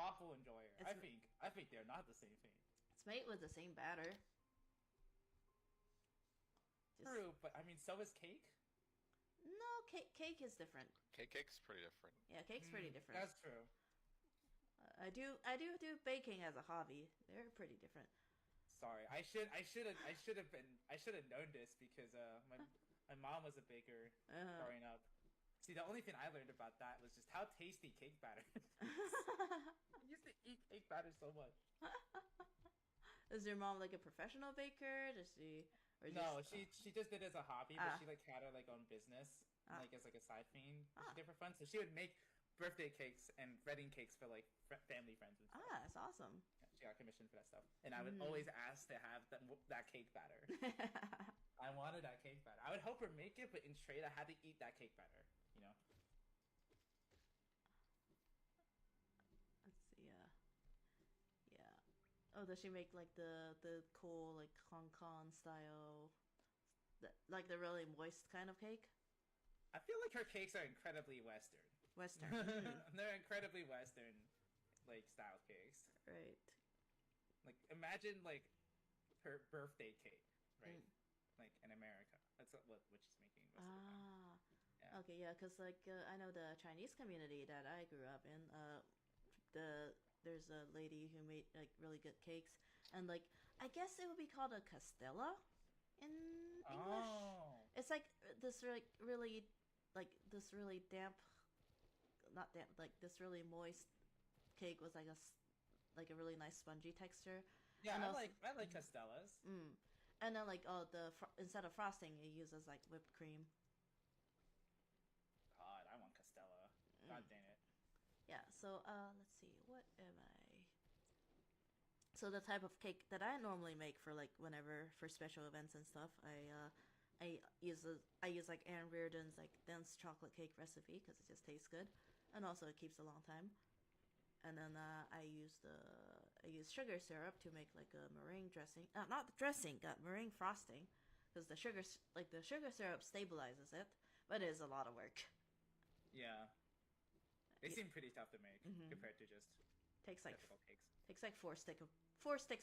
waffle enjoyer. I think they're not the same thing. It's made with the same batter. Just True, but I mean, so is cake. no cake is different. Cake's pretty different. Yeah, cake's pretty different. That's true. I do baking as a hobby. They're pretty different. Sorry, I should have known this because my mom was a baker growing up. See, the only thing I learned about that was just how tasty cake batter is. I used to eat cake batter so much. Is your mom like a professional baker? Does she? Or No, just, she just did it as a hobby, but she like had her like own business, like as like a side thing. She did for fun, so she would make birthday cakes and wedding cakes for like family friends and stuff. that's awesome. Yeah, she got commissioned for that stuff, and I would always ask to have that cake batter. I wanted that cake batter. I would help her make it, but in trade, I had to eat that cake batter. You know. Let's see. Yeah. Oh, does she make like the cool like Hong Kong style, like the really moist kind of cake? I feel like her cakes are incredibly Western. Western. They're incredibly Western, like style cakes. Right. Like imagine like her birthday cake, right? Like in America. That's what she's making. Most of the time. Yeah. Okay, yeah, because like I know the Chinese community that I grew up in. There's a lady who made like really good cakes, and like I guess it would be called a castella in English. Oh. It's like this like this really damp, not damp, like this really moist cake with like a really nice spongy texture. Yeah, And also, I like Castellas. and then like instead of frosting, it uses like whipped cream. God, I want Castella. God dang it. Yeah, so let's see, what am I? So the type of cake that I normally make for like whenever for special events and stuff, I use like Aaron Reardon's like dense chocolate cake recipe because it just tastes good, and also it keeps a long time. And then I use sugar syrup to make like a meringue dressing. Not the dressing, meringue frosting, because the sugar syrup stabilizes it, but it is a lot of work. Yeah. They seem pretty tough to make compared to just Takes like typical cakes. takes like four sticks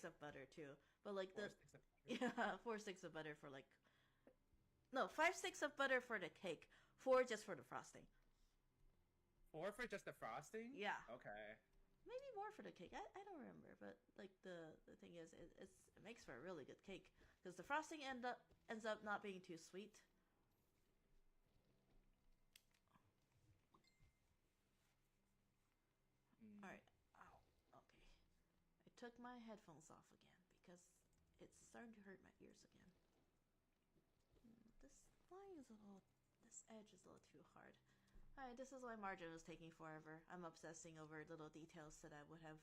of butter too. But like Four the sticks of yeah, 4 sticks of butter for like no 5 sticks of butter for the cake, 4 just for the frosting. 4 for just the frosting? Yeah, Okay. maybe more for the cake. I don't remember, but like the thing is, it makes for a really good cake because the frosting ends up not being too sweet. All right. Ow. Okay. I took my headphones off again because it's starting to hurt my ears again. This line is this edge is a little too hard. Alright, this is why margin was taking forever. I'm obsessing over little details that I would have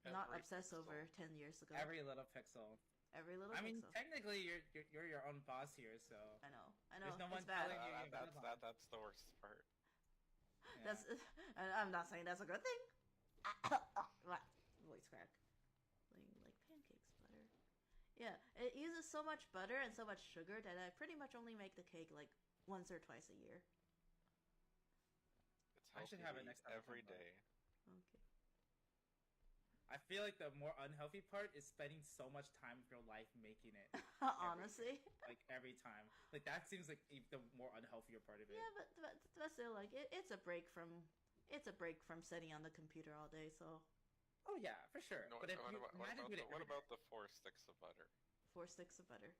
not Every obsessed pixel. over 10 years ago. Every little pixel. Every little I mean, pixel. technically, you're your own boss here, so I know. there's no It's one bad. telling you. That's the worst part. Yeah. That's. I'm not saying that's a good thing. What? Voice crack. Like pancakes, butter. Yeah, it uses so much butter and so much sugar that I pretty much only make the cake like once or twice a year. It's I should healthy have to it eat next time I every come by. day. Okay. I feel like the more unhealthy part is spending so much time of your life making it. Honestly. Like every time. Like that seems like the more unhealthier part of it. Yeah, but still, like it's a break from sitting on the computer all day. So Oh yeah, for sure. No, But if what you about, imagine doing it what every day. about the 4 sticks of butter? 4 sticks of butter.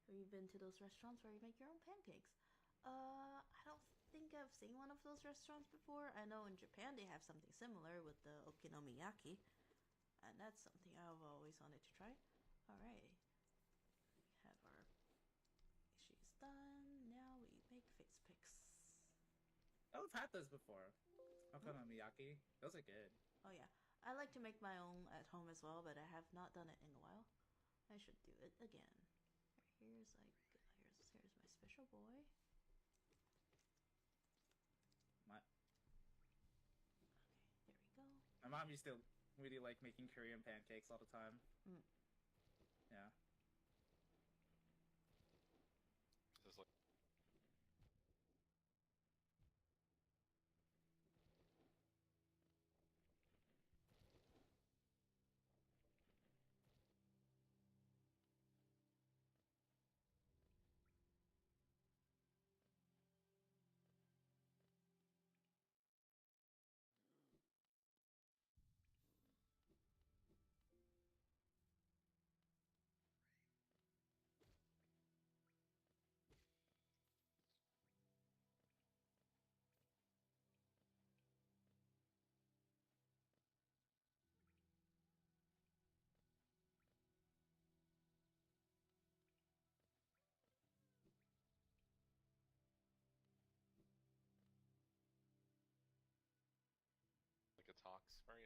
Have you been to those restaurants where you make your own pancakes? I don't think I've seen one of those restaurants before. I know in Japan they have something similar with the okonomiyaki, and that's something I've always wanted to try. Alright, we have our she's done. Now we make face picks. Oh, I've had those before. Okonomiyaki. Those are good. Oh yeah, I like to make my own at home as well, but I have not done it in a while. I should do it again. Here's my special boy. My Okay, there we go. my mom used to really like making Korean pancakes all the time. Mm. Yeah.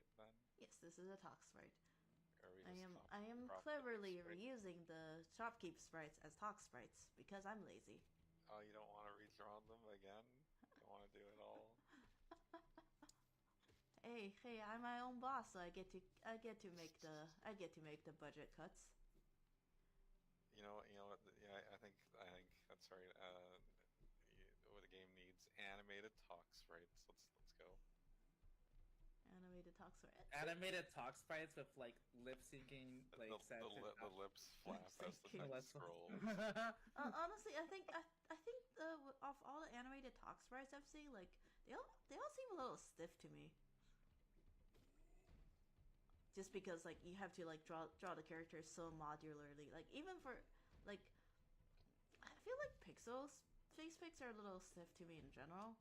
sprite then? Yes, this is a talk sprite. Or are we I just am crop the cleverly sprite? reusing the shopkeep sprites as talk sprites because I'm lazy. Oh, you don't want to redraw them again? Don't want to do it all? Hey, I'm my own boss, so I get to make the budget cuts. You know what? Yeah, I think that's right. What the game needs animated talk sprites. Let's go. Animated talk sprite. Animated talk sprites with like lip syncing, like The lips flap as the text scrolls. Honestly, I think of all the animated talk sprites I've seen, like they all seem a little stiff to me. Just because like you have to like draw the characters so modularly, like even for like I feel like face pics are a little stiff to me in general.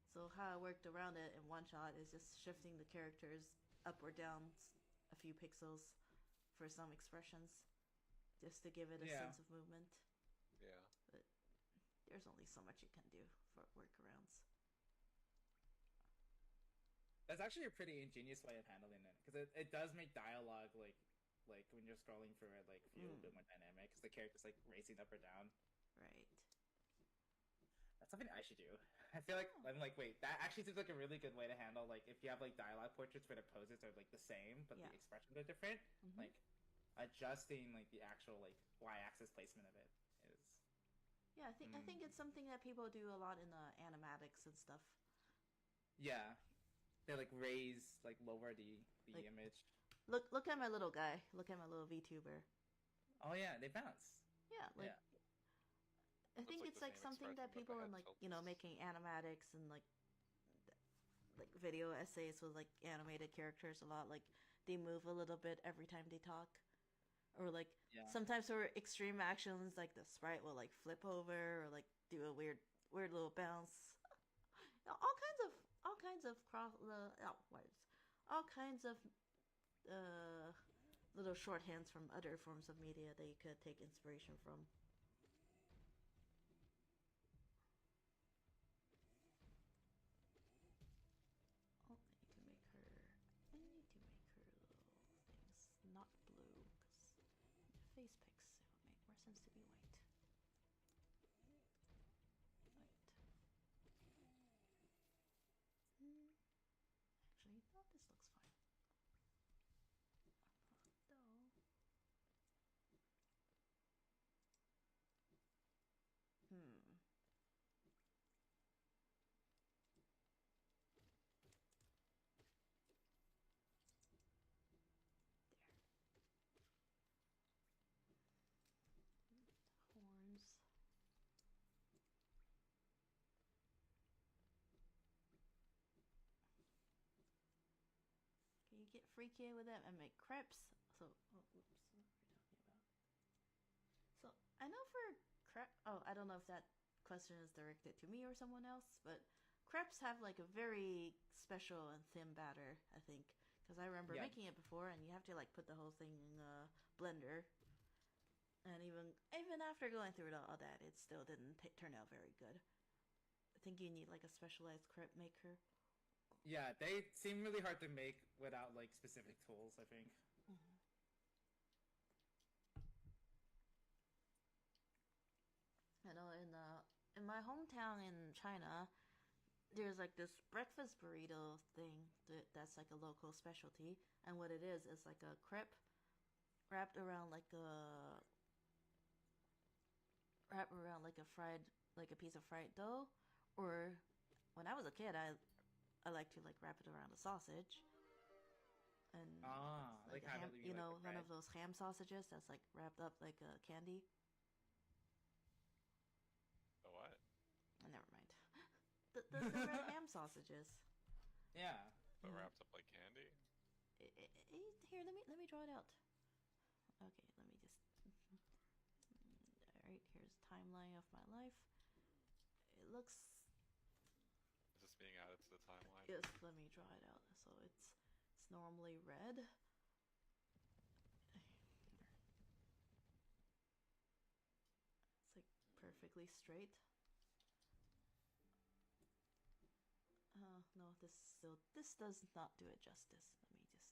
So how I worked around it in one shot is just shifting the characters up or down a few pixels for some expressions, just to give it a sense of movement. Yeah. But there's only so much you can do for workarounds. That's actually a pretty ingenious way of handling it, because it does make dialogue like when you're scrolling through it like feel a bit more dynamic, because the character's like racing up or down. Right. That's something I should do. I feel like I'm like, wait, that actually seems like a really good way to handle like if you have like dialogue portraits where the poses are like the same but the expressions are different. Like adjusting like the actual like y-axis placement of it is. Yeah, I think it's something that people do a lot in animatics and stuff. Yeah, they like raise like lower the like, image. Look at my little guy. Look at my little VTuber. Oh yeah, they bounce. Yeah, like. Yeah. I think it's like something that people in like making animatics and like video essays with like animated characters a lot, like they move a little bit every time they talk, or like sometimes for extreme actions like the sprite will like flip over or like do a weird little bounce. all kinds of little shorthands from other forms of media that you could take inspiration from. Not blue, because face pics, it would make more sense to be white. Actually, no, this looks fine. You get freaky with them and make crepes. So, what are we talking about? So, I know for crepe. Oh, I don't know if that question is directed to me or someone else, but crepes have like a very special and thin batter, I think, because I remember making it before, and you have to like put the whole thing in a blender, and even after going through all that, it still didn't turn out very good. I think you need like a specialized crepe maker. Yeah, they seem really hard to make without like specific tools, I think. I know in my hometown in China, there's like this breakfast burrito thing that's like a local specialty, and what it is like a crepe wrapped around like a piece of fried dough, or when I was a kid, I like to like wrap it around a sausage, and like a ham, like one of those ham sausages that's like wrapped up like a candy. The what? Oh, never mind. The red ham sausages. Yeah. But wrapped up like candy. Here, let me draw it out. Okay, let me just. All right, here's a timeline of my life. It looks. Is this being added to the timeline? Yes, let me draw it out. So it's normally red. It's like perfectly straight. no, this does not do it justice. Let me just.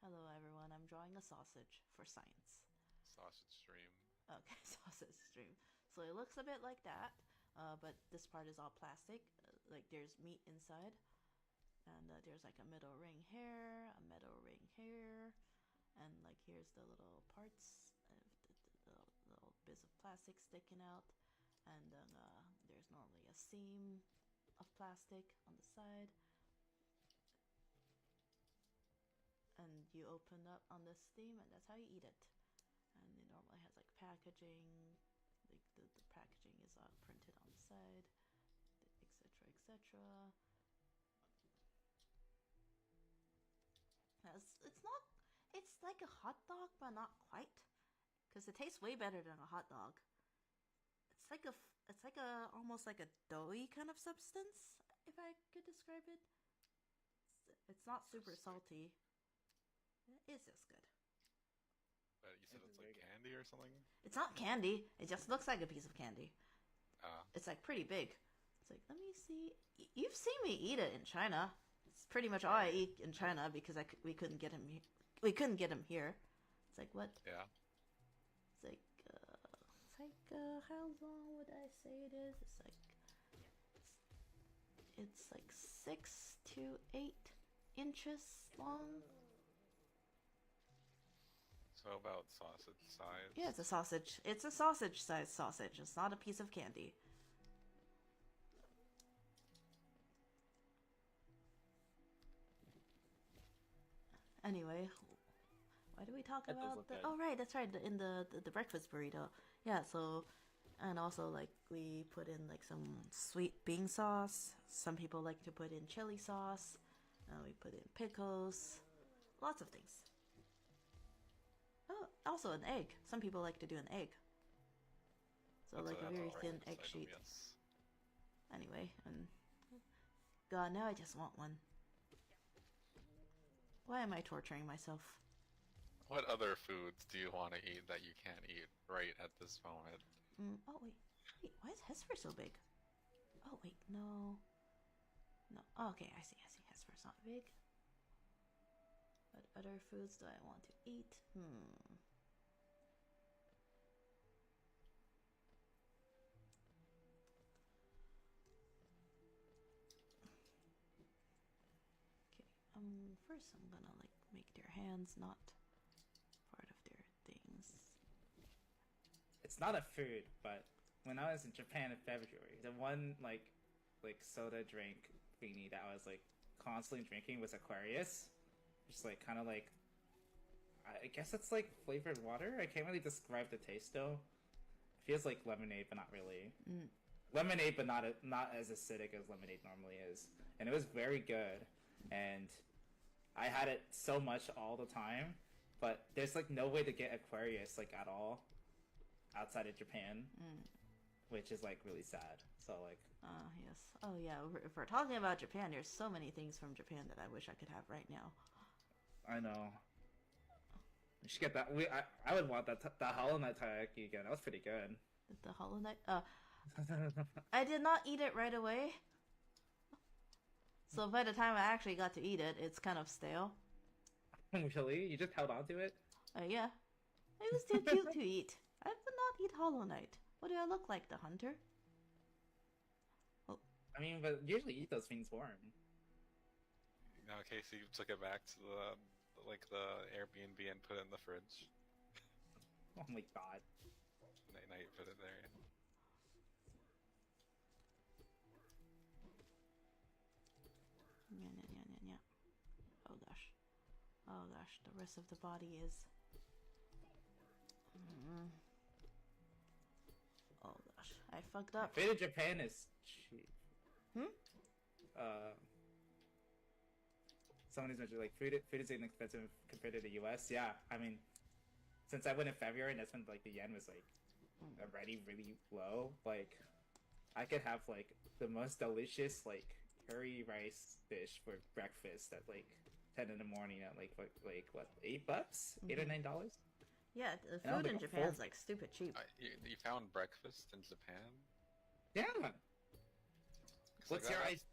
Hello, everyone. I'm drawing a sausage for science. Sausage stream. Okay, sausage stream. So it looks a bit like that, but this part is all plastic. Like there's meat inside, and there's like a middle ring here, a middle ring here, and like here's the little parts, the little bits of plastic sticking out, and then there's normally a seam of plastic on the side, and you open up on this steam, and that's how you eat it. And it normally has like packaging, like the packaging is printed on the side, etc., etc. It's not. It's like a hot dog, but not quite, because it tastes way better than a hot dog. It's like a almost like a doughy kind of substance, if I could describe it. It's not super salty. It's just good. But you said it's like candy or something? It's not candy. It just looks like a piece of candy. It's like pretty big. It's like, let me see. You've seen me eat it in China. It's pretty much all I eat in China because we couldn't get him. We couldn't get him here. It's like what? Yeah. It's like how long would I say it is? It's like 6 to 8 inches long. So about sausage size? Yeah, it's a sausage. It's a sausage-sized sausage. It's not a piece of candy. Anyway, why do we talk about the... Oh, right, that's right, in the breakfast burrito. Yeah, so... And also, like, we put in, like, some sweet bean sauce. Some people like to put in chili sauce. We put in pickles. Lots of things. Oh, also an egg. Some people like to do an egg. So that's like a very thin egg sheet. Yes. Anyway, and God, now I just want one. Why am I torturing myself? What other foods do you want to eat that you can't eat right at this moment? Oh wait, why is Hesper so big? Oh wait, no. Oh, okay, I see. Hesper's not big. What other foods do I want to eat? Okay, first I'm gonna like make their hands not part of their things. It's not a food, but when I was in Japan in February, the one like soda drink thingy that I was like constantly drinking was Aquarius. Just like kind of like, I guess it's like flavored water. I can't really describe the taste though. It feels like lemonade, but not really. Lemonade, but not as acidic as lemonade normally is. And it was very good. And I had it so much all the time. But there's like no way to get Aquarius like at all outside of Japan, which is like really sad. So like. Yes. Oh yeah. If we're talking about Japan, there's so many things from Japan that I wish I could have right now. I know. We should get that. I would want that Hollow Knight taiyaki again. That was pretty good. The Hollow Knight. I did not eat it right away. So by the time I actually got to eat it, it's kind of stale. Really? You just held on to it? Yeah. It was too cute to eat. I would not eat Hollow Knight. What do I look like, the hunter? I mean, but usually eat those things warm. Okay, so you took it back to the Airbnb and put it in the fridge. Oh my god. Now you put it there. Yeah. Oh gosh, the rest of the body is... Oh gosh, I fucked up. Food in Japan is cheap. Somebody's mentioned like food is inexpensive compared to the US. Yeah, I mean, since I went in February and that's when like the yen was like already really low, like I could have like the most delicious like curry rice dish for breakfast at like 10 in the morning at like what $8? $8 or $9? Yeah, the food in Japan is like stupid cheap. You found breakfast in Japan? Yeah. What's your ice?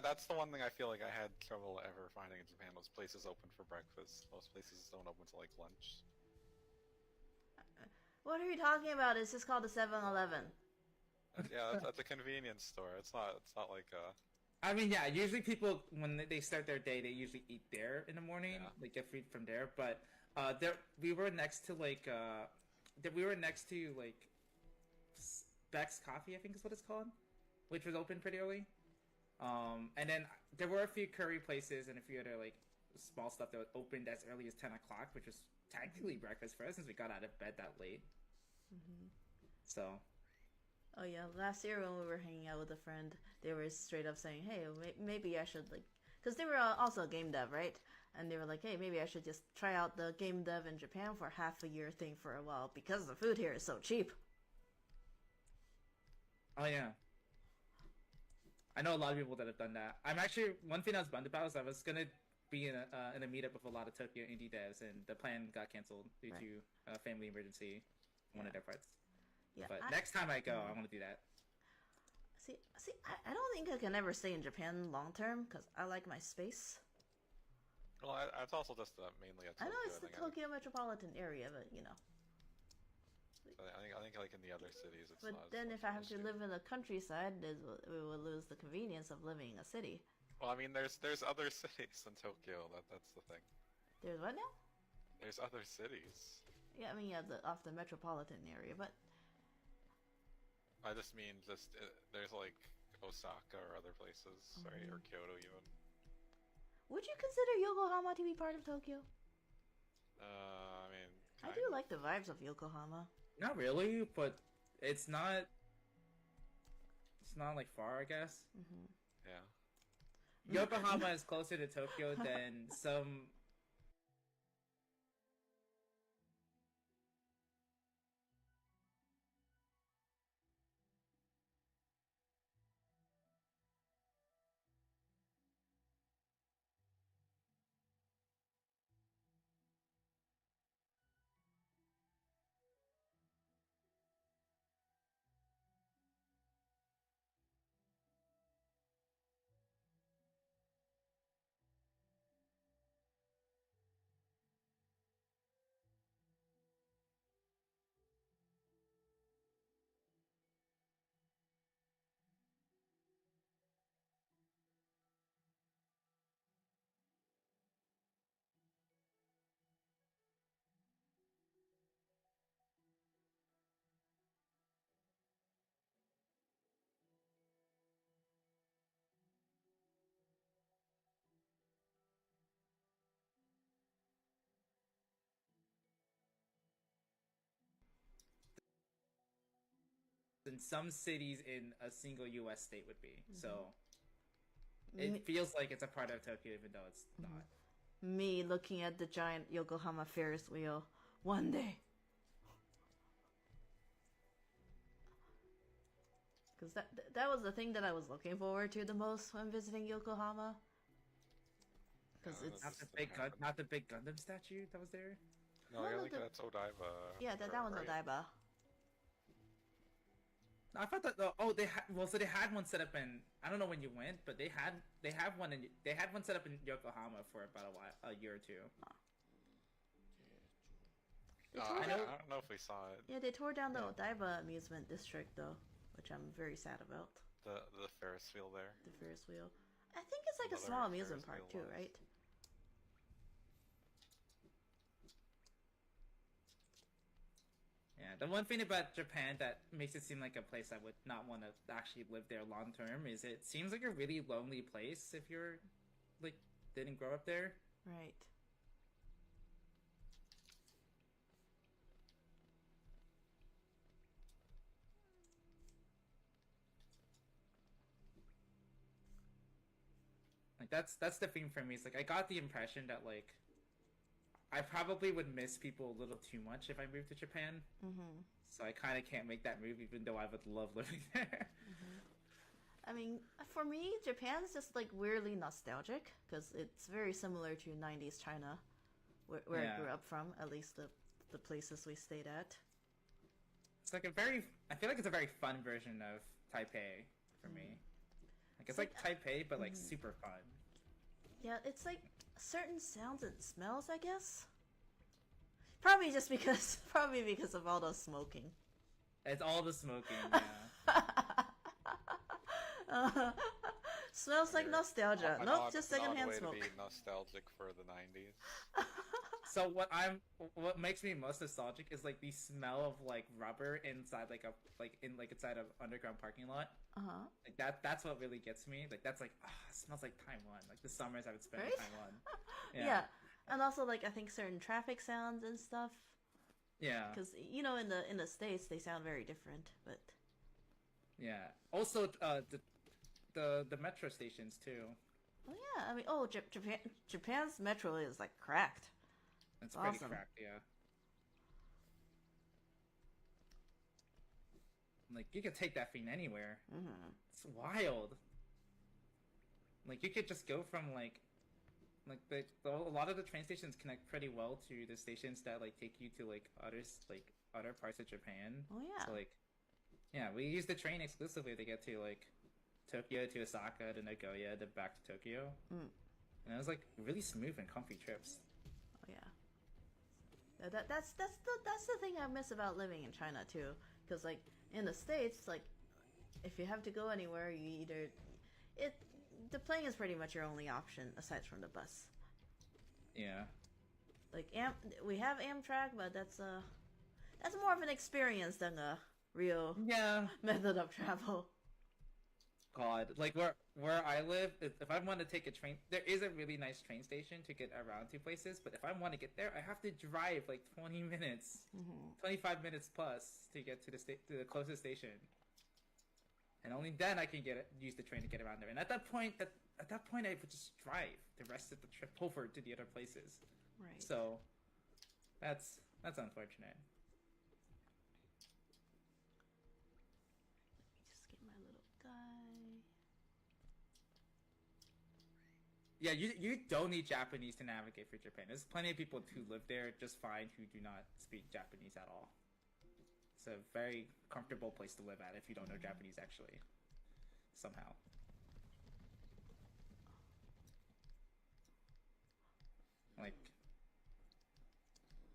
That's the one thing I feel like I had trouble ever finding in Japan was places open for breakfast. Most places don't open till like lunch. What are you talking about? It's just called the 7-Eleven. Yeah, that's a convenience store. It's not like I mean, yeah. Usually, people when they start their day, they usually eat there in the morning. Yeah. Like get food from there. But there we were next to Beck's Coffee, I think is what it's called, which was open pretty early. And then there were a few curry places and a few other like small stuff that opened as early as 10 o'clock, which was technically breakfast for us since we got out of bed that late. Mm-hmm. So. Oh yeah, last year when we were hanging out with a friend, they were straight up saying, "Hey, maybe I should like," because they were also game dev, right? And they were like, "Hey, maybe I should just try out the game dev in Japan for half a year thing for a while because the food here is so cheap." Oh yeah. I know a lot of people that have done that. I'm actually one thing I was bummed about is I was gonna be in a meetup with a lot of Tokyo indie devs, and the plan got canceled due to a family emergency. One of their parts. Yeah, but next time I go, I want to do that. See, I don't think I can ever stay in Japan long term because I like my space. Well, it's also just mainly a Tokyo. I know it's the Tokyo metropolitan area, but you know. I think like in the other cities, it's but not. But then if I have to live in the countryside, we will lose the convenience of living in a city. Well, I mean, there's other cities in Tokyo. That's the thing. There's what now? There's other cities. Yeah, I mean, off the metropolitan area, but. I just mean there's like Osaka or other places, sorry, or Kyoto even. Would you consider Yokohama to be part of Tokyo? I mean, I do like the vibes of Yokohama. Not really, but it's not like far, I guess. Mm-hmm. Yeah. Yokohama is closer to Tokyo than some. In some cities in a single U.S. state would be. Mm-hmm. So it feels like it's a part of Tokyo, even though it's not. Me looking at the giant Yokohama Ferris wheel one day. Because that was the thing that I was looking forward to the most when visiting Yokohama. Because it's not the big Gundam statue that was there. No, I think that's Odaiba. Yeah, that one's right? Odaiba. I thought that so they had one set up in, I don't know when you went, but they had one set up in Yokohama for about a year or two. I don't know if we saw it. Yeah, they tore down the Odaiba amusement district though, which I'm very sad about. The Ferris wheel there. The Ferris wheel. I think it's like a small amusement park too, right? Yeah, the one thing about Japan that makes it seem like a place I would not want to actually live there long term is it seems like a really lonely place if you're like didn't grow up there. Right. Like that's the thing for me. It's like I got the impression that like I probably would miss people a little too much if I moved to Japan. Mm-hmm. So I kind of can't make that move, even though I would love living there. Mm-hmm. I mean, for me, Japan's just like weirdly nostalgic because it's very similar to 90s China, where I grew up from. At least the places we stayed at. It's like I feel like it's a very fun version of Taipei for me. Like it's like Taipei, but like super fun. Yeah, it's like certain sounds and smells, I guess. Probably because of all the smoking. It's all the smoking, yeah. Smells like nostalgia. Nope, just secondhand way smoke. To be nostalgic for the 90s. So what makes me most nostalgic is like the smell of like rubber inside inside of underground parking lot. Like that's what really gets me. Like that's like it smells like Taiwan. Like the summers I would spend in Taiwan. Yeah. And also like I think certain traffic sounds and stuff. Yeah. Because in the States they sound very different, but. Yeah. Also, the metro stations too. Oh yeah, I mean, Japan's metro is like cracked. It's pretty awesome. cracked, yeah. Like you could take that thing anywhere. It's wild. Like you could just go from a lot of the train stations connect pretty well to the stations that like take you to like other parts of Japan. Oh yeah. So like, yeah, we use the train exclusively to get to like Tokyo to Osaka to Nagoya to back to Tokyo. And it was like really smooth and comfy trips. Oh yeah. That's the thing I miss about living in China too, because like in the States, like if you have to go anywhere, the plane is pretty much your only option aside from the bus. Yeah. Like we have Amtrak, but that's more of an experience than a real method of travel. God, like where I live, if I want to take a train, there is a really nice train station to get around to places. But if I want to get there, I have to drive like 20 minutes, 25 minutes plus to get to the closest station. And only then I can use the train to get around there. And at that point, I would just drive the rest of the trip over to the other places. Right. So that's unfortunate. Yeah, you don't need Japanese to navigate for Japan. There's plenty of people who live there just fine who do not speak Japanese at all. It's a very comfortable place to live at if you don't know Japanese, actually. Somehow. Like,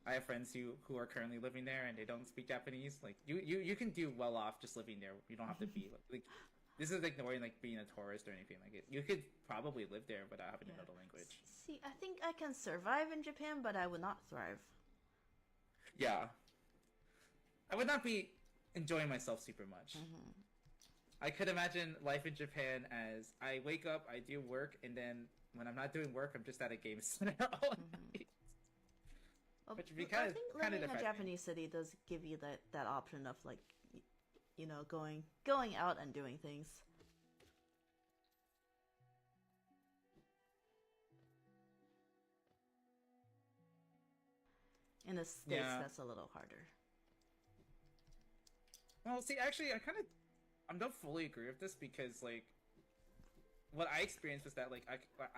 I have friends who are currently living there and they don't speak Japanese. Like, you can do well off just living there. You don't have to be like this is ignoring like being a tourist or anything like it. You could probably live there without having to know the language. See, I think I can survive in Japan, but I would not thrive. Yeah. I would not be enjoying myself super much. I could imagine life in Japan as I wake up, I do work, and then when I'm not doing work, I'm just at a game center all night. Which would be kind of living in a Japanese city does give you that option of like, going out and doing things. In the States, that's a little harder. Well, see, actually, I don't fully agree with this because, like, what I experienced was that, like,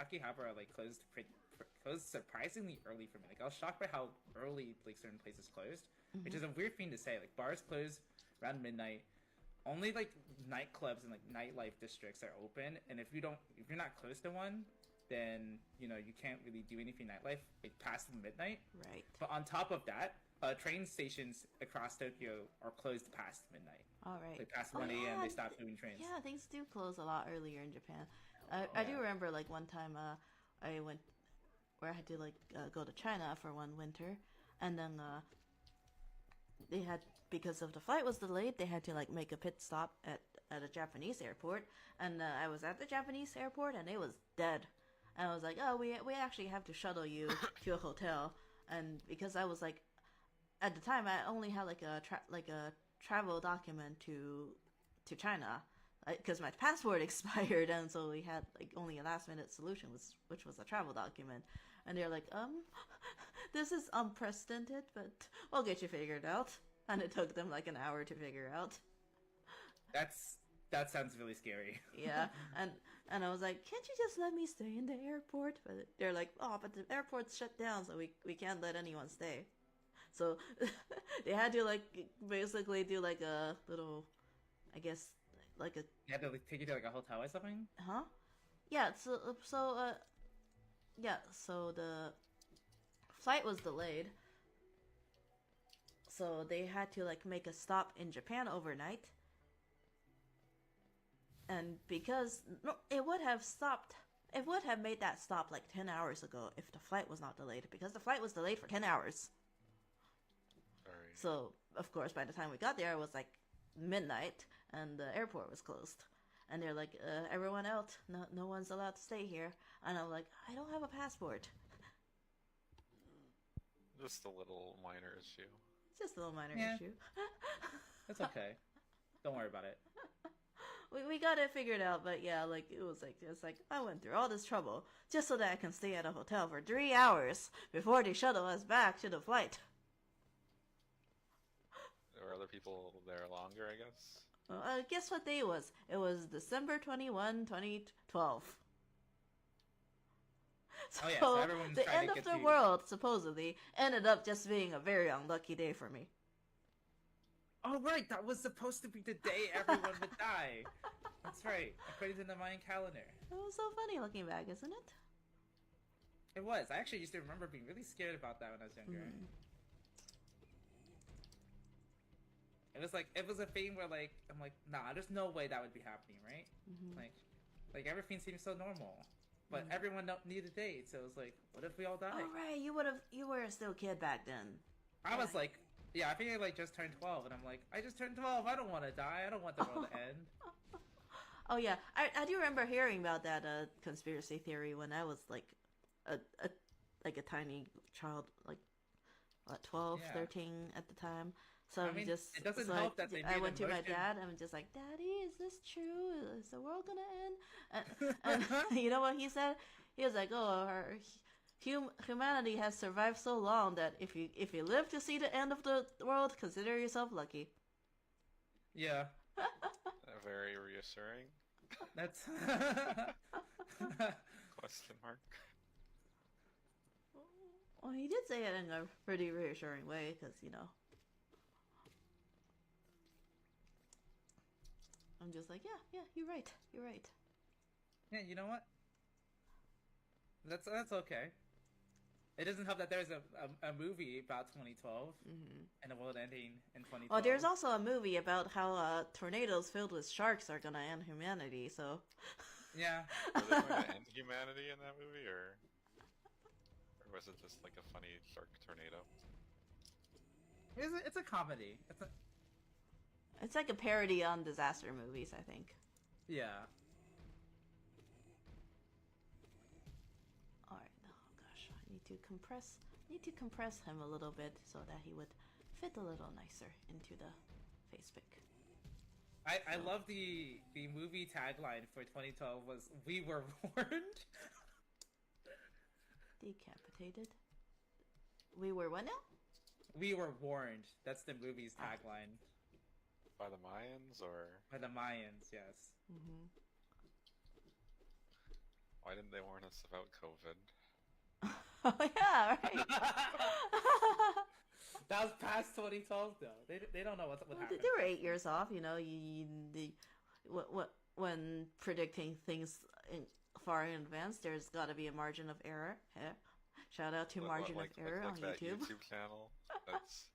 Akihabara, like, closed surprisingly early for me. Like, I was shocked by how early, like, certain places closed, which is a weird thing to say. Like, bars close around midnight. Only, like, nightclubs and, like, nightlife districts are open, and if you're not close to one, then, you can't really do anything nightlife like, past midnight. Right. But on top of that, train stations across Tokyo are closed past midnight. All right. Like past 1 a.m. they stop doing trains. Yeah, things do close a lot earlier in Japan. I do remember like one time I went where I had to like go to China for one winter, and then they had, because of the flight was delayed, they had to like make a pit stop at a Japanese airport, and I was at the Japanese airport and it was dead. And I was like, oh, we actually have to shuttle you to a hotel, and because I was like, at the time I only had like a travel document to China, because my passport expired, and so we had like only a last minute solution, which was a travel document. And they're like, this is unprecedented, but we'll get you figured out. And it took them like an hour to figure out. That sounds really scary. Yeah, and I was like, can't you just let me stay in the airport? But they're like, oh, but the airport's shut down, so we can't let anyone stay. So they had to like basically do like a little, I guess, like a. You had to like, take you to like a hotel or something. Huh? Yeah. So the flight was delayed. So they had to like make a stop in Japan overnight. And because it would have made that stop like 10 hours ago if the flight was not delayed, because the flight was delayed for 10 hours. Sorry. So, of course, by the time we got there, it was like midnight and the airport was closed. And they're like, everyone out, no one's allowed to stay here. And I'm like, I don't have a passport. Just a little minor issue. Just a little minor issue. That's okay. Don't worry about it. We got it figured out, but yeah, like it was like I went through all this trouble just so that I can stay at a hotel for 3 hours before they shuttle us back to the flight. There were other people there longer, I guess. Well, guess what day it was? It was December 21, 2012. So, so everyone's the trying end to of get the you. world supposedly ended up just being a very unlucky day for me. Oh right, that was supposed to be the day everyone would die. That's right, according to the Mayan calendar. It was so funny looking back, isn't it? It was. I actually used to remember being really scared about that when I was younger. It was a thing where like I'm like, nah, there's no way that would be happening, right? Like everything seems so normal, but everyone need a date, so it was like, what if we all die? Oh right, you were still a kid back then. I was like, yeah, I think I like just turned 12, and I'm like, I just turned 12. I don't want to die. I don't want the world to end. Oh yeah, I do remember hearing about that conspiracy theory when I was like a tiny child, like what, 12, 13 at the time. So I mean, it doesn't help that they made I went to my emotion. dad and I'm just like, Daddy, is this true? Is the world gonna end? And you know what he said? He was like, oh, humanity has survived so long that if you live to see the end of the world, consider yourself lucky. Yeah. Very reassuring. That's Question mark. Well, he did say it in a pretty reassuring way, because I'm just like, yeah, you're right. yeah. You know what? That's okay. It doesn't help that there's a movie about 2012 and the world ending in 2012. Well, there's also a movie about how tornadoes filled with sharks are gonna end humanity. So yeah. Were they going to end humanity in that movie, or was it just like a funny shark tornado? It's a comedy. It's like a parody on disaster movies, I think. Yeah. Alright, oh gosh, I need to compress him a little bit so that he would fit a little nicer into the face pick. I love the movie tagline for 2012 was "We were warned." Decapitated. We were what now? We were warned. That's the movie's tagline. By the Mayans, or? By the Mayans, yes. Why didn't they warn us about COVID? Oh yeah, right. That was past 2012 though. They don't know what happened. They were 8 years off, when predicting things far in advance, there's got to be a margin of error. Yeah. Shout out to Margin of Error on that YouTube. YouTube channel that's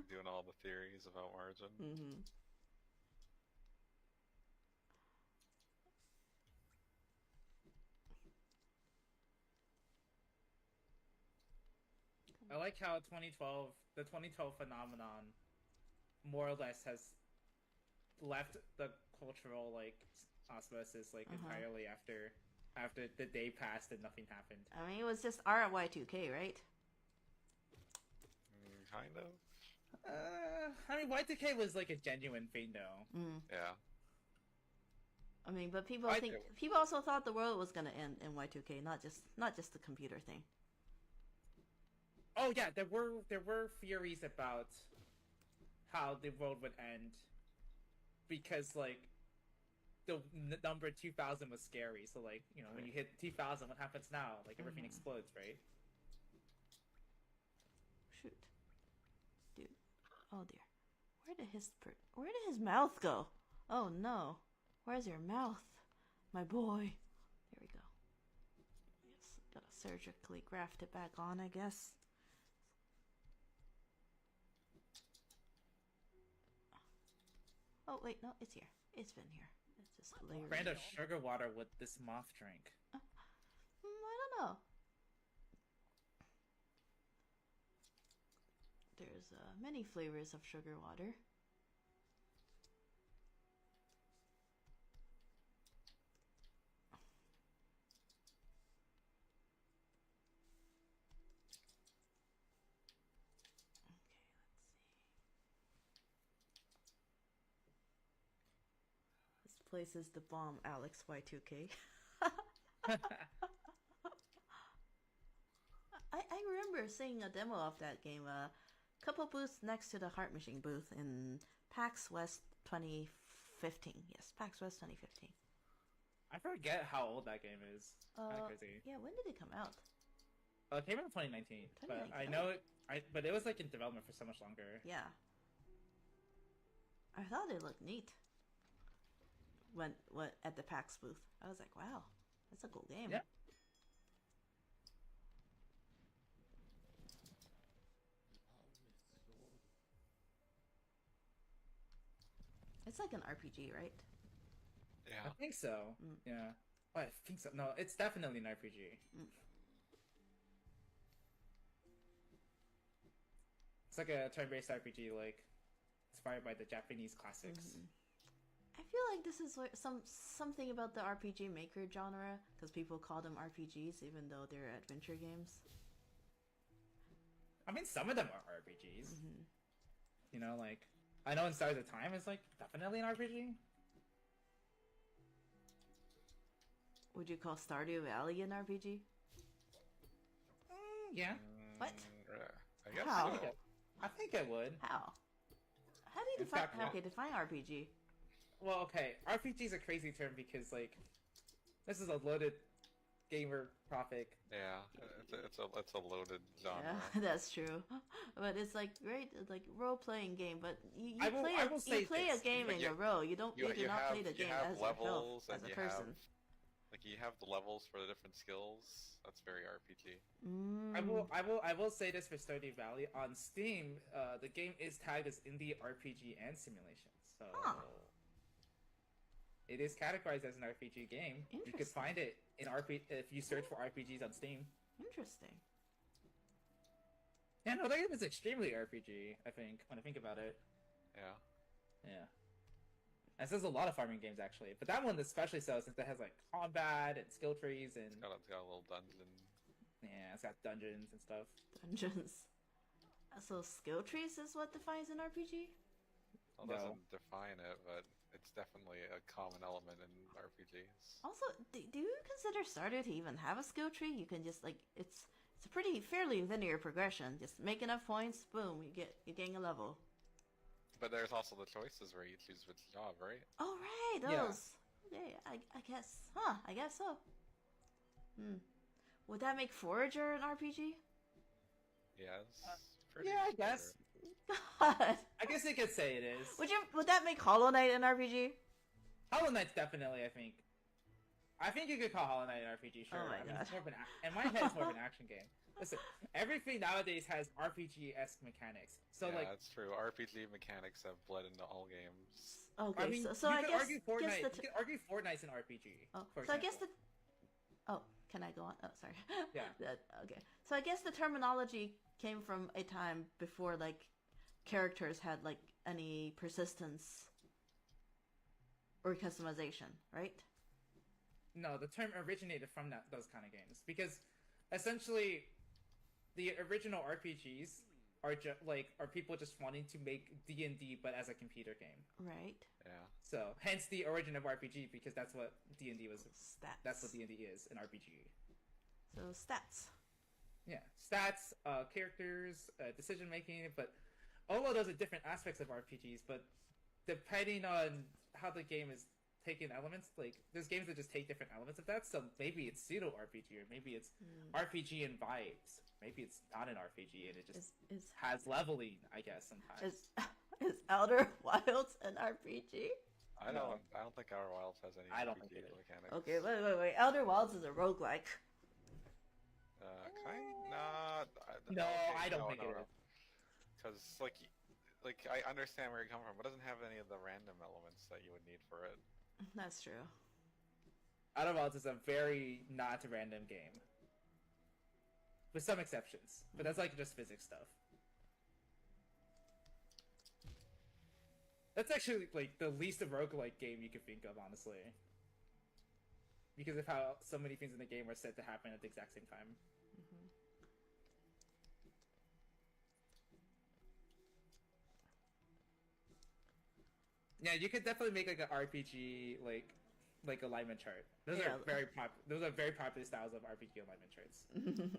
doing all the theories about margin. I like how the 2012 phenomenon, more or less, has left the cultural osmosis entirely after the day passed and nothing happened. I mean, it was just RY2K, right? Kind of. I mean, Y2K was like a genuine thing, though. Yeah. I mean, but people also thought the world was gonna end in Y2K, not just the computer thing. Oh yeah, there were theories about how the world would end because the number 2000 was scary. So when you hit 2000, what happens now? Everything explodes, right? Shoot, dude. Oh dear. Where did his mouth go? Oh no. Where's your mouth? My boy. There we go. Yes, gotta surgically graft it back on, I guess. Oh, wait, no, it's here. It's been here. It's just layering. Brand of sugar water would this moth drink? I don't know. There's many flavors of sugar water. Place is the bomb, Alex Y2K. I remember seeing a demo of that game a couple booths next to the Heart Machine booth in PAX West 2015. Yes, PAX West 2015. I forget how old that game is. Kind of crazy. Yeah, when did it come out? It came out in 2019, but I know it. But it was like in development for so much longer. Yeah. I thought it looked neat. When at the PAX booth, I was like, "Wow, that's a cool game." Yeah. It's like an RPG, right? Yeah. I think so. Yeah. Oh, I think so. No, it's definitely an RPG. It's like a turn-based RPG, like inspired by the Japanese classics. I feel like this is something about the RPG Maker genre, because people call them RPGs even though they're adventure games. I mean, some of them are RPGs. You know, like I know in Stars of Time is like definitely an RPG. Would you call Stardew Valley an RPG? Yeah. What? I guess How? so. I think it would. How? How do you define? Okay, define RPG. Well, okay, RPG is a crazy term because like this is a loaded gamer topic. Yeah, it's a loaded genre. Yeah, that's true. But it's like like role playing game. But you play a game in a row. You do not play the game as yourself as a person. You have the levels for the different skills. That's very RPG. I will say this for Stardew Valley on Steam. The game is tagged as indie RPG and simulation. So. It is categorized as an RPG game. You could find it in if you search for RPGs on Steam. Interesting. Yeah, no, that game is extremely RPG, I think, when I think about it. Yeah. Yeah. And so there's a lot of farming games, actually. But that one especially so, since it has, like, combat and skill trees and... It's got a little dungeon. Yeah, it's got dungeons and stuff. Dungeons. So skill trees is what defines an RPG? Well, it doesn't define it, but... It's definitely a common element in RPGs. Also, do you consider Stardew to even have a skill tree? You can just like it's a pretty fairly linear progression. Just make enough points, boom, you gain a level. But there's also the choices where you choose which job, right? Oh right, those. Yeah. Okay, I guess. I guess so. Would that make Forager an RPG? Yes. Yeah, I guess. God. I guess you could say it is. Would that make Hollow Knight an RPG? Hollow Knight's definitely, I think you could call Hollow Knight an RPG, sure. Oh my God. It's more of in my head, it's more of an action game. Listen, everything nowadays has RPG-esque mechanics. So yeah, like, that's true. RPG mechanics have bled into all games. Okay, I mean, so I guess you could argue Fortnite's an RPG. Oh, for so example. I guess can I go on? Oh, sorry. Yeah. Okay. So I guess the terminology came from a time before like characters had like any persistence or customization, right? No, the term originated from those kind of games because essentially the original RPGs are are people just wanting to make D&D but as a computer game. Right. Yeah. So hence the origin of RPG because that's what D&D was. Stats. That's what D&D is, an RPG. So stats. Yeah, stats, characters, decision making, but all of those are different aspects of RPGs. But depending on how the game is taking elements, like there's games that just take different elements of that. So maybe it's pseudo RPG, or maybe it's RPG in vibes. Maybe it's not an RPG and it just has leveling. I guess sometimes. Is Outer Wilds an RPG? No, I don't think Outer Wilds has any I don't think RPG it is. mechanics. Okay, wait. Outer Wilds is a roguelike. Nah. No, Okay, I don't no, think no, it no. is. Because like I understand where you're coming from, but it doesn't have any of the random elements that you would need for it. That's true. Outer Wilds is a very not random game, with some exceptions, but that's like just physics stuff. That's actually like the least roguelike game you could think of, honestly, because of how so many things in the game are set to happen at the exact same time. Mm-hmm. Yeah, you could definitely make like an RPG like alignment chart. Those Yeah. are very popular styles of RPG alignment charts. Like,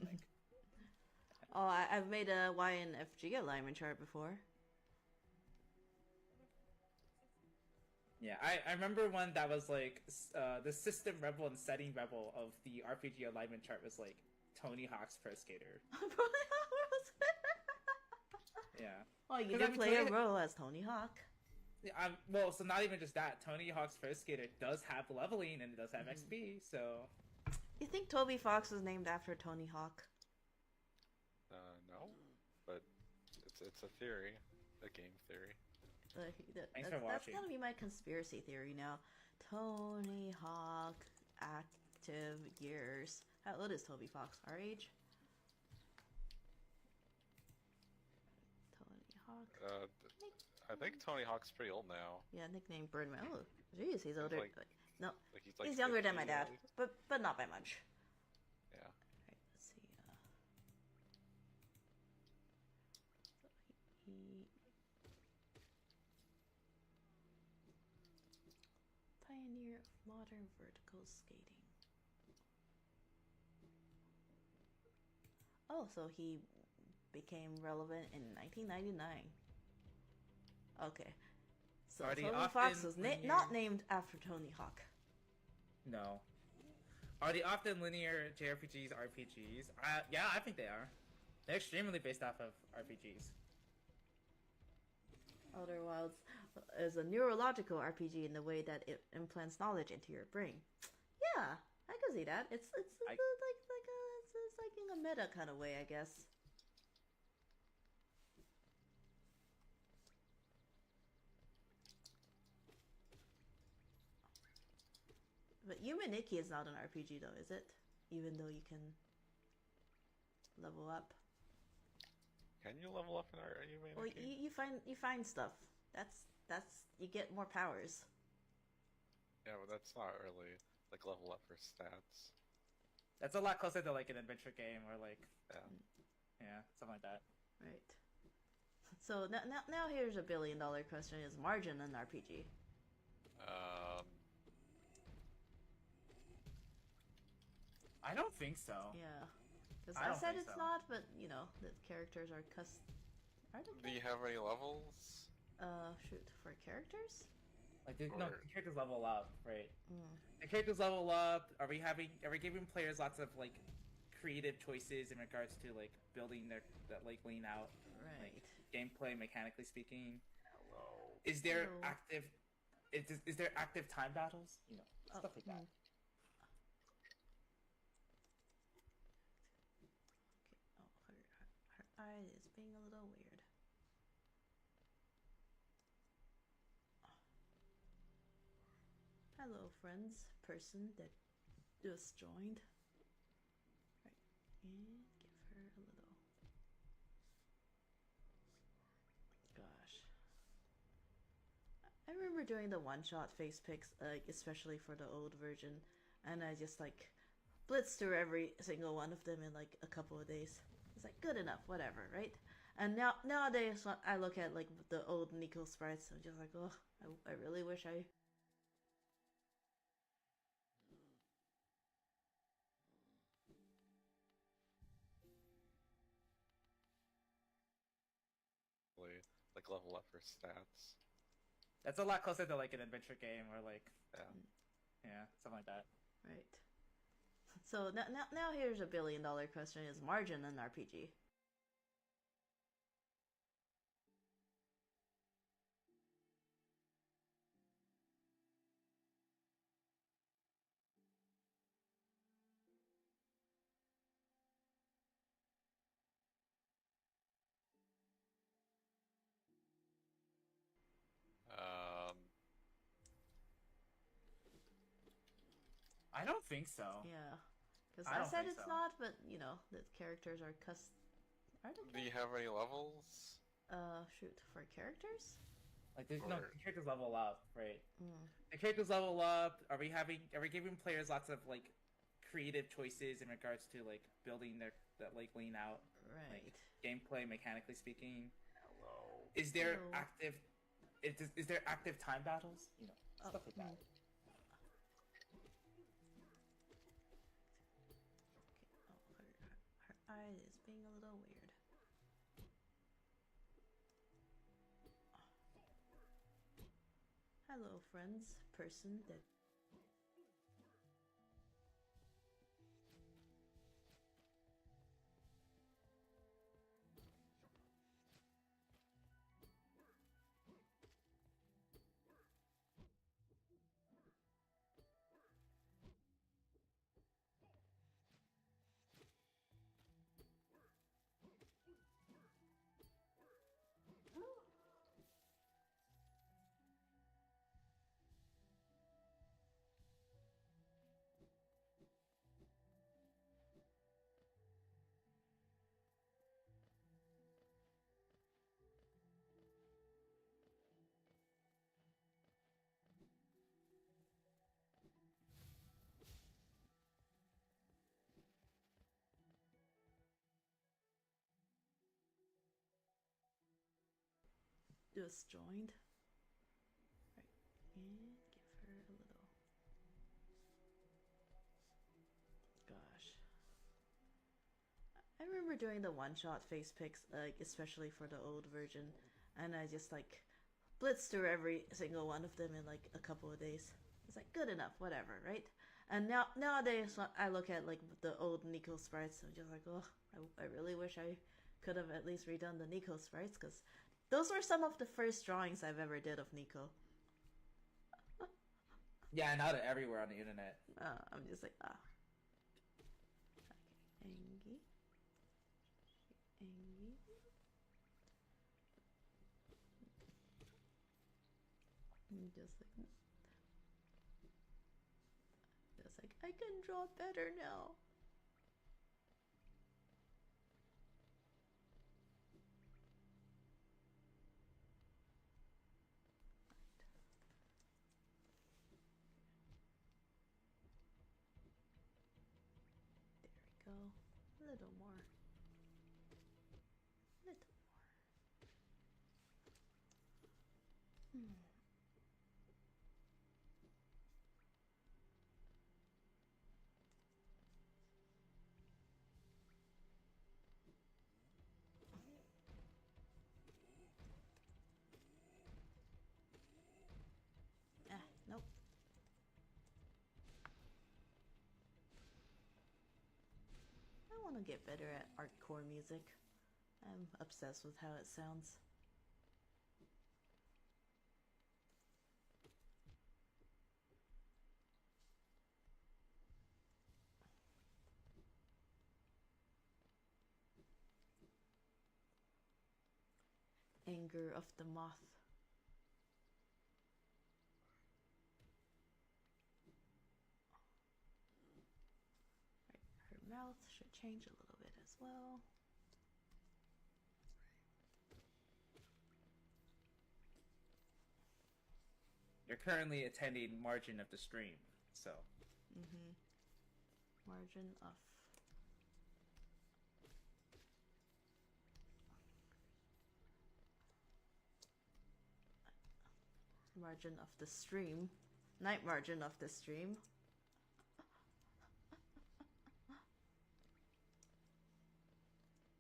Oh, I've made a YNFG alignment chart before. yeah, I remember one that was like the system rebel and setting rebel of the RPG alignment chart was like Tony Hawk's Pro Skater. Yeah. Oh, you 'Cause did I mean, play a Tony- role as Tony Hawk. Yeah, well, so not even just that. Tony Hawk's Pro Skater does have leveling and it does have XP, so... You think Toby Fox was named after Tony Hawk? No, but it's a theory, a game theory. Thanks for That's watching. gonna be my conspiracy theory now. Tony Hawk active years. How old is Toby Fox? Our age? Tony Hawk. I think Tony Hawk's pretty old now. Yeah, nickname Birdman. Oh, jeez, he's older. like- No, Like he's younger than my 50 dad, at least. but not by much. Yeah. Right, let's see. So he pioneer of modern vertical skating. Oh, so he became relevant in 1999. Okay. So Are they Tony often Fox was linear? not named after Tony Hawk. No. Are they often linear JRPGs, RPGs? Yeah, I think they are. They're extremely based off of RPGs. Outer Wilds is a neurological RPG in the way that it implants knowledge into your brain. Yeah, I can see that. It's like in a meta kind of way, I guess. But Yumaniki is not an RPG though, is it? Even though you can level up. Can you level up in our Humanity? Well, you find stuff. That's you get more powers. Yeah, but that's not really like level up for stats. That's a lot closer to like an adventure game or like Yeah. something like that. Right. So now here's a $1 billion question: is margin an RPG? I don't think so. Yeah, because I I don't said think it's so. not, but you know the characters are custom. Are Do they? you have any levels? Shoot for characters. Like no, Or- the characters level up, right? Mm. The characters level up. Are we giving players lots of like creative choices in regards to like building that like laying out, Right. like gameplay mechanically speaking? Hello. Is there Hello. active? Is there active time battles? You know, stuff like that. Okay. Oh, her eye is being a little weird. Hello, friends. Person that just joined. Right. And give her a little. Gosh. I remember doing the one-shot face picks, especially for the old version, and I just like blitzed through every single one of them in like a couple of days. It's like good enough, whatever, right? And nowadays, when I look at like the old Nico sprites, I'm just like, oh, I really wish I. Like level up for stats. That's a lot closer to like an adventure game or like Yeah. something like that. Right. So now here's a $1 billion question: is margin an RPG? I don't think so. Yeah, because I I don't said think it's so. not, but you know the characters are custom. Are Do you have any levels? Shoot for characters. Like there's no Or- the characters level up, right? Mm. The characters level up. Are we giving players lots of like creative choices in regards to like building that like laying out, Right. like gameplay mechanically speaking? Hello. Is there Hello. active? Is there active time battles? You know, stuff like that. Okay. Oh, her eye is being a little weird. Hello, friends. Person that. Just joined. Right. And give her a little. Gosh. I remember doing the one-shot face picks, like especially for the old version, and I just like blitzed through every single one of them in like a couple of days. It's like good enough, whatever, right? And nowadays I look at like the old Nico sprites, I'm just like, oh, I really wish I could have at least redone the Nico sprites, because those were some of the first drawings I've ever did of Nico. Yeah, now they're everywhere on the internet. I'm just like, ah. Okay, Angie. Angie. Just like, I can draw better now. There we go. A little more. Little more. Nope. I want to get better at artcore music. I'm obsessed with how it sounds. Anger of the moth. Right, her mouth should change a little bit as well. You're currently attending margin of the stream, so. Margin of. Margin of the stream. Night margin of the stream.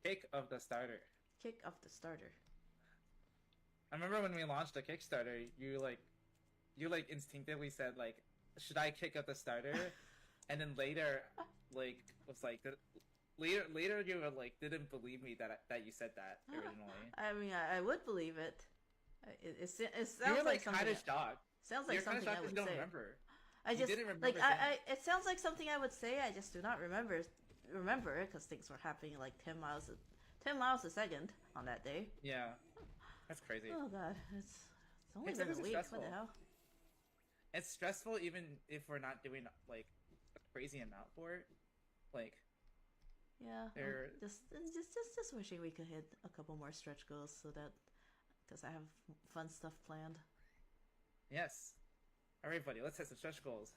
Kick of the starter. Kick of the starter. I remember when we launched the Kickstarter, you instinctively said like, should I kick up the starter? And then later, like, was like, later you were like, didn't believe me that you said that originally. I mean, I would believe it. It sounds You were like like kind of shocked. Sounds like You're something I would you don't say. remember. I just didn't remember like saying it sounds like something I would say. I just do not remember it because things were happening like 10 miles a second on that day. Yeah, that's crazy. Oh god, it's only It's been a obviously week. stressful. What the hell? It's stressful even if we're not doing like a crazy amount for it. Like, Yeah, they're just wishing we could hit a couple more stretch goals so that because I have fun stuff planned. yes. All right, buddy. Let's hit some stretch goals.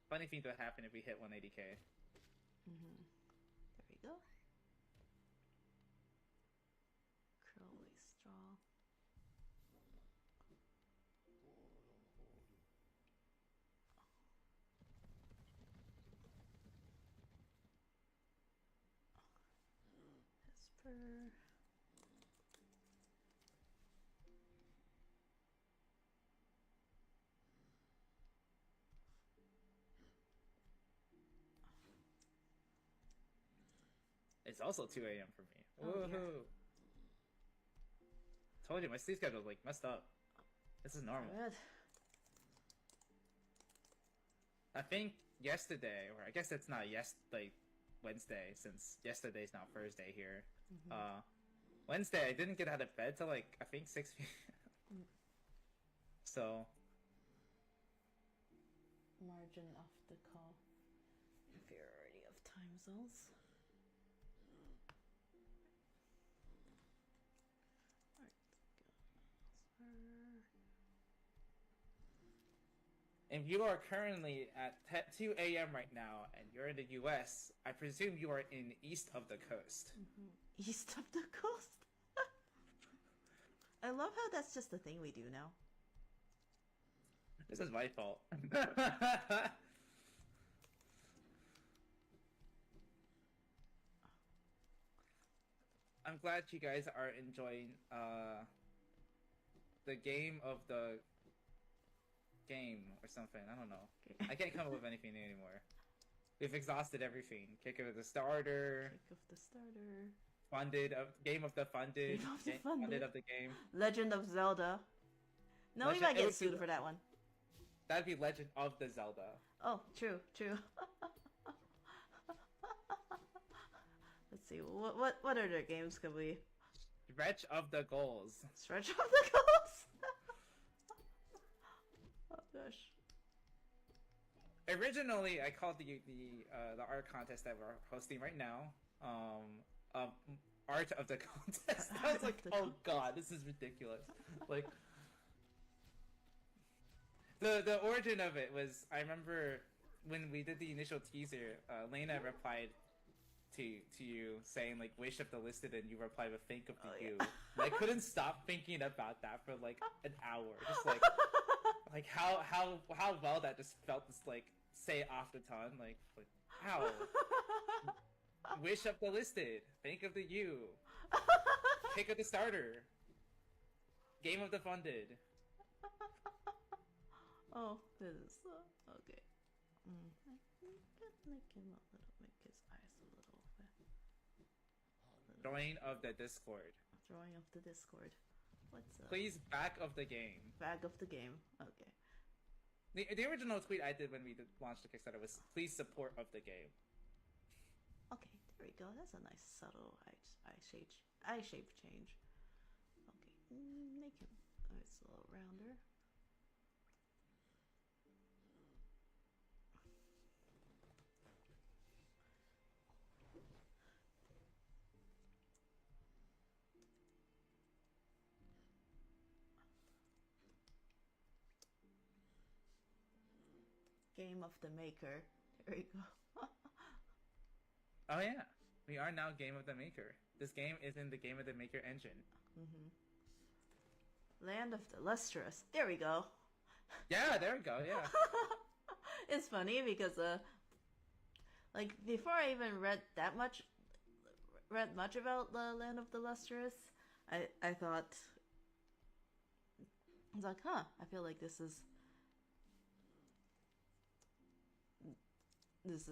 Funny thing would happen if we hit 180k. Mm-hmm. There we go. Crowley straw. Esper. It's also 2 a.m. for me. Oh, Woohoo! dear. Told you my sleep schedule is like messed up. This is normal. Good. I think yesterday, or I guess it's not like Wednesday, since yesterday's now Thursday here. Mm-hmm. Wednesday I didn't get out of bed till like I think 6 p.m. So Margin of the call. Inferiority of time zones. if you are currently at 2 a.m. right now and you're in the U.S., I presume you are in east of the coast. Mm-hmm. East of the coast? I love how that's just a thing we do now. This is my fault. I'm glad you guys are enjoying the game of the game or something. I don't know. Okay. I can't come up with anything new anymore. We've exhausted everything. Kick of the starter. Kick of the starter. Game of the funded. Game of the funded. Of the game. Legend of Zelda. No, we might get sued for that one. That'd be Legend of the Zelda. Oh, true. Let's see. What other games could we? Stretch of the Goals. Stretch of the Goals. Oh gosh. Originally, I called the art contest that we're hosting right now, art of the contest. I was like, oh god, this is ridiculous. Like, the origin of it was, I remember when we did the initial teaser, Lena replied to you saying like wish of the listed, and you replied with think of the you. Yeah. I couldn't stop thinking about that for like an hour, just like how well that just felt, just like say off the tongue, like how wish of the listed, think of the you, pick of the starter, game of the funded. Oh, this is okay. Make him a little, make his eyes a little. Drawing of the Discord. Drawing of the Discord. What's up? Please back of the game. Back of the game. Okay. The original tweet I did when we launched the Kickstarter was please support of the game. Okay, there we go. That's a nice subtle eye shape change. Okay, make him it's a little rounder. Game of the Maker. There we go. Oh yeah, we are now Game of the Maker. This game is in the Game of the Maker engine. Mm-hmm. Land of the Lustrous. There we go. Yeah, there we go. Yeah. It's funny because like before I even read much about the Land of the Lustrous, I thought, I was like, huh, I feel like this is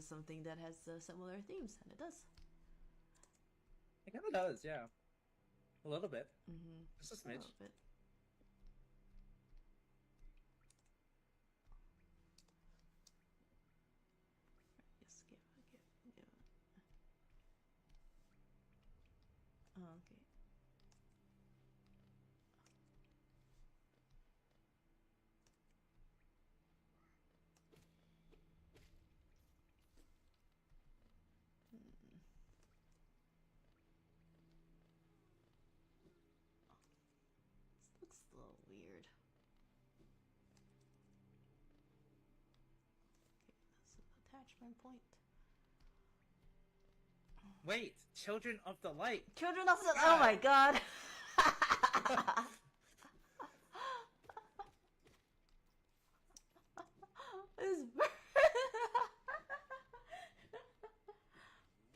something that has similar themes, and it does. It kind of does, yeah. A little bit. Mm-hmm. Just a smidge. A little bit. Just give. Oh, okay. frame point. Wait, Children of the Light. Children of the... Oh my god.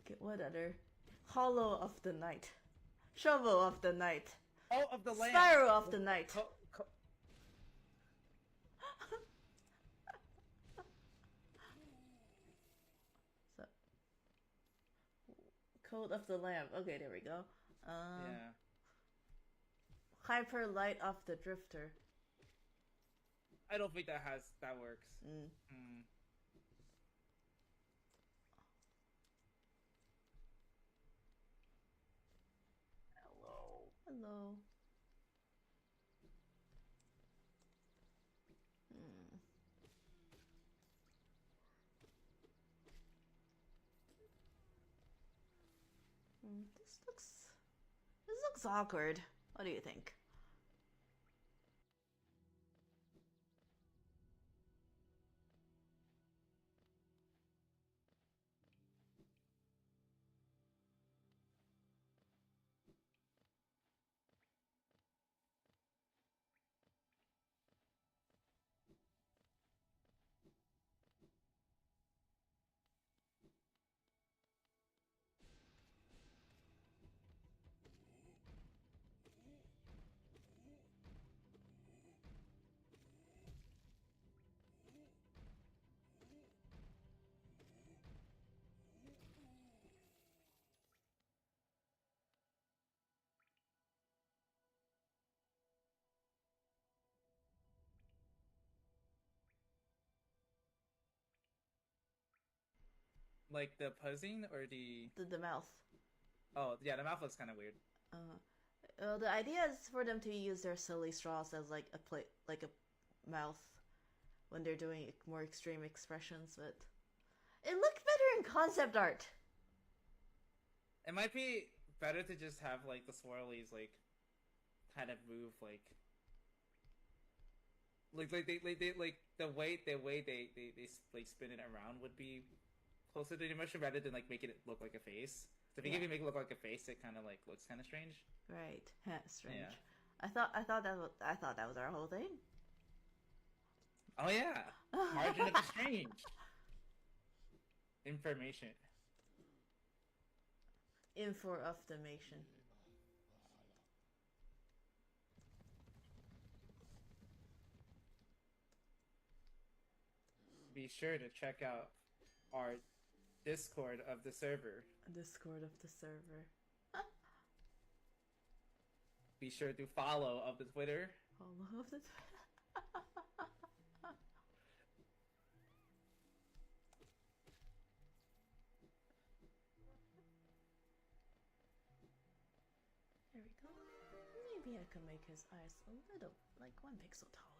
Okay, what other? Hollow of the Night. Shovel of the Night. Oh, of the Lamb. Spiral of the Night. So, Code of the Lamb. Okay, there we go. Yeah. Hyper Light of the Drifter. I don't think that works. Hello. This looks awkward. What do you think? Like the posing or the mouth. Oh yeah, the mouth looks kind of weird. The idea is for them to use their silly straws as like a mouth when they're doing more extreme expressions, but it looked better in concept art. It might be better to just have like the swirlies like kind of move like they like the way they like spin it around would be closer to the emotion rather than like making it look like a face. So if you make it look like a face, it kind of like looks kind of strange. Right, strange. Yeah. I thought that was our whole thing. Oh yeah, margin of the strange information. Info-affirmation. Be sure to check out our Discord of the server. Discord of the server. Be sure to follow of the Twitter. Follow of the There we go. Maybe I can make his eyes a little, like 1 pixel taller.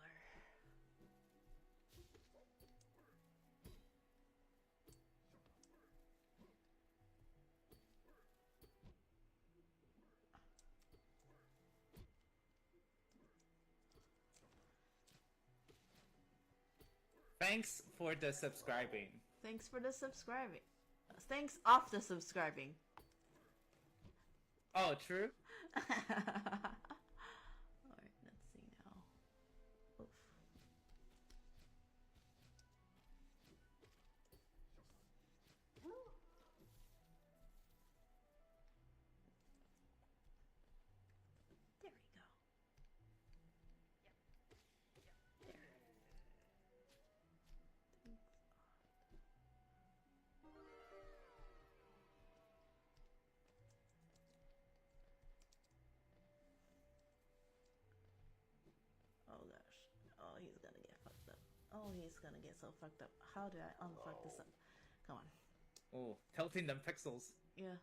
Thanks for the subscribing. Thanks for the subscribing. Thanks off the subscribing. Oh, true. Alright, let's see now. Oof. There we go. There. Oh gosh. Oh, he's gonna get fucked up. Oh, he's gonna get so fucked up. How do I unfuck this up? Come on. Oh, tilting them pixels. Yeah.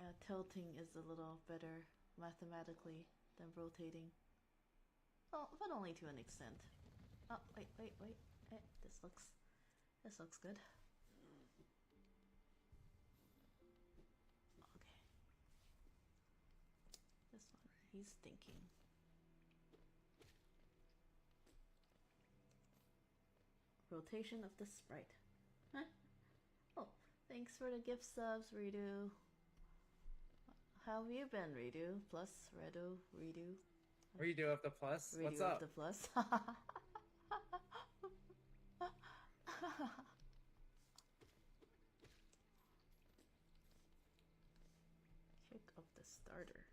Okay. Tilting is a little better mathematically than rotating. Oh, but only to an extent. Oh, wait. This looks good. Okay. This one, he's thinking. rotation of the sprite. Huh? Oh, thanks for the gift subs, Redo. How have you been, Redo? Plus, Redo, Redo. Redo of the plus. Redo What's up? Of the plus. Kick of the starter.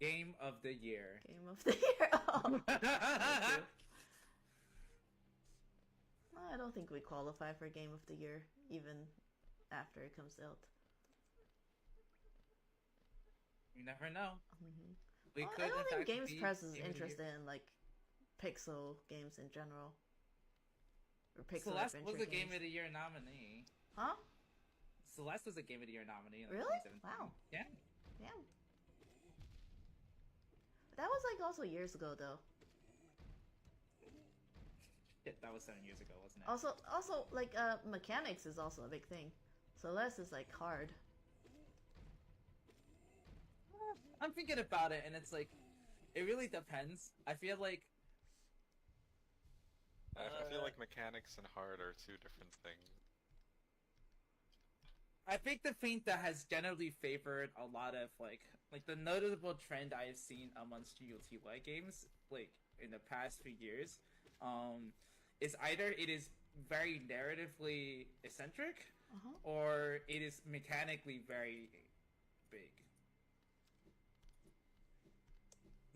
Game of the year. Game of the year. Oh. I don't think we qualify for Game of the Year, even after it comes out. You never know. Mm-hmm. We could. I don't think Games be Press is Game of the interested Year. in like pixel games in general, or pixel Celeste adventure was a games. Game of the Year nominee. Huh? Celeste was a Game of the Year nominee. In Really? 2017. Wow. Yeah. Yeah. That was like also years ago though. Shit, that was 7 years ago, wasn't it? Also like mechanics is also a big thing. Celeste is like hard. I'm thinking about it, and it's like, it really depends. I feel like. I feel like mechanics and hard are two different things. I think the thing that has generally favored a lot of like the notable trend I've seen amongst GOTY games like in the past few years, is either it is very narratively eccentric, or it is mechanically very big.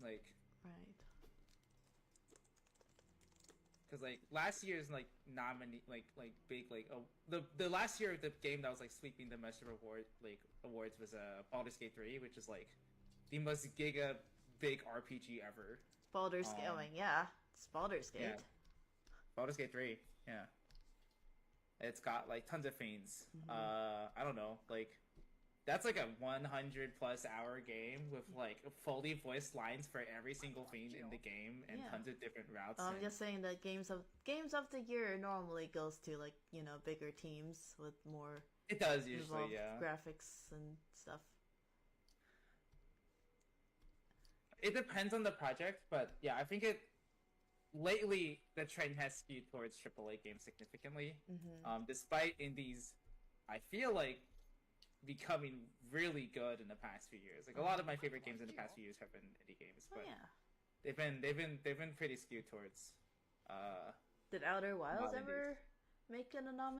Like, right. because like last year's like nominee like big like the last year the game that was like sweeping the most awards was Baldur's Gate 3, which is like the most giga big RPG ever. Baldur's Gate, yeah, it's Baldur's Gate. Yeah. Baldur's Gate 3, yeah. It's got like tons of fiends. I don't know, like that's like a 100 plus hour game with like fully voiced lines for every single fiend in the game and tons of different routes. I'm just saying that games of the year normally goes to like, you know, bigger teams with more. It does usually, yeah. Graphics and stuff. It depends on the project, but yeah, I think lately the trend has skewed towards AAA games significantly. Despite indies, I feel like becoming really good in the past few years. Like a lot of my favorite games in the past few years have been indie games, but they've been pretty skewed towards. Did Outer Wilds ever make an anomaly?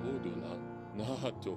Oduna, Nahato,